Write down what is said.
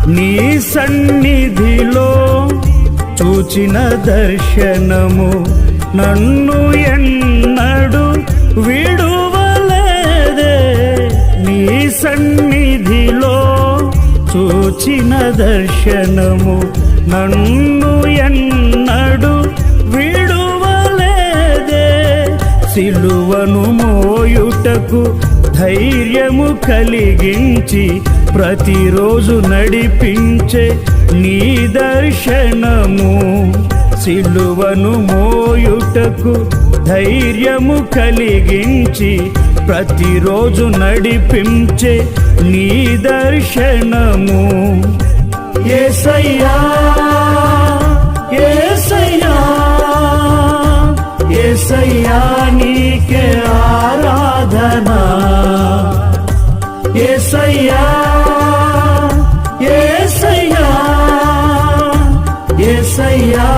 నీ సన్నిధిలో చూచిన దర్శనము నన్ను ఎన్నడు విడువలేదే. నీ సన్నిధిలో చూచిన దర్శనము నన్ను ఎన్నడు విడువలేదే. సిలువను మోయుటకు ధైర్యము కలిగించి ప్రతిరోజు నడిపించే నీ దర్శనము. సిలువను మోయుటకు ధైర్యము కలిగించి ప్రతిరోజు నడిపించే నీ దర్శనము. యేసయ్యా యేసయ్యా యేసయ్యా నీకే ఆరాధనా. యేసయ్యా యేసయ్యా యేసయ్యా